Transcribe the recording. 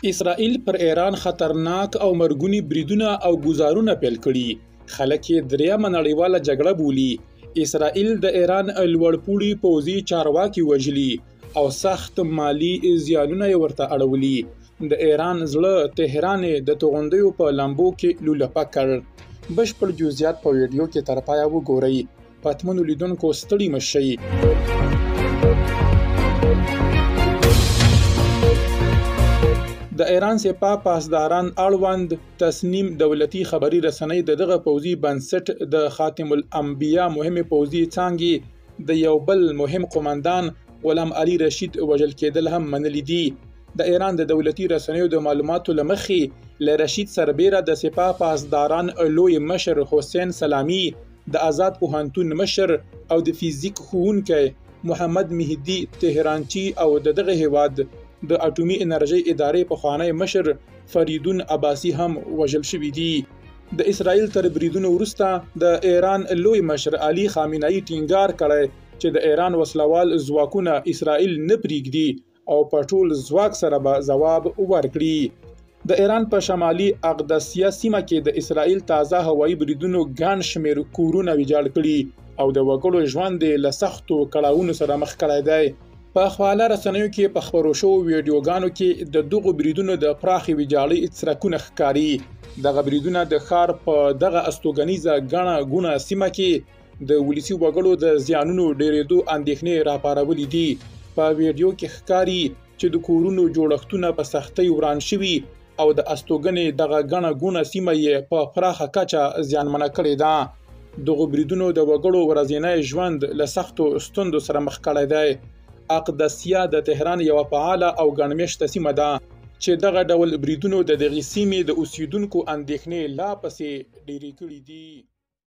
اسرائیل پر ایران خطرناک او مرګوني بریدونه او ګزارونه پیل کړي. خلک یې دریمه نړیواله جګړه بولي. اسرائیل د ایران لوړپوړي پوځي چارواکي وژلي او سخت مالی زیانونه یې ورته اړولي. د ایران زړه تهران د توغندیو په لامبو کې لولپه کړ. بشپړ جزئیات په ویډیو کې تر پایه وګورئ. پاتمنو لیدونکو ستړي مه شئ. د ایران سپاه پاسداران اړوند تصنیم دولتي خبري رسنۍ دغه پوځي بنسټ د خاتم الانبیا مهمې پوځي څانګې د یو بل مهم قومندان غلام علي رشید وژل کېدل هم منلي دي. د ایران د دولتي رسنیو د معلوماتو له مخې له رشید سربیره د سپاه پاسداران لوی مشر حسین سلامي، د آزاد پوهنتون مشر او د فزیک ښوونکی محمد مهدي تهرانچي او دغه هیواد د اټومي انرژۍ ادارې پخوانی مشر فریدون عباسي هم وژل شوي دي. د اسرائیل تر بریدونو وروسته د ایران لوی مشر علي خامنه‌ای ټینګار کړی چې د ایران وسلوال ځواکونه اسرائیل نه پریږدي او په ټول ځواک سره به ځواب ورکړي. د ایران په شمالي اقدسیه سیمه کې د اسرائیل تازه هوایي بریدونو ګڼ شمېر کورونه ویجاړ کړي او د وګړو ژوند له سختو کړاوونو سره مخ کړی دی. په خواله رسنیو کې په خپرو شوو ویډیوګانو کې د دغو بریدونو د پراخې ویجاړۍ څرکونه ښکاري. دغه بریدونه د ښار په دغه استوګنیزه ګڼه ګوڼه سیمه کې د ولسي وګړو د زیانونو ډېرېدو اندېښنې راپارولې دي. په ویډیو کې ښکاري چې د کورونو جوړښتونه په سختۍ وران شوي او د استوګنې دغه ګڼه ګوڼه سیمه یې په پراخه کچه زیانمنه کړې ده. دغو بریدونو د وګړو ورځنی ژوند له سختو ستونزو سره مخ کړی دی. اقدسیه د تهران یوه فعاله او ګڼمېشته سیمه ده چې دغه ډول بریدونو د دغې سیمې د اوسیدونکو اندېښنې لا پسې ډېرې کړې دي.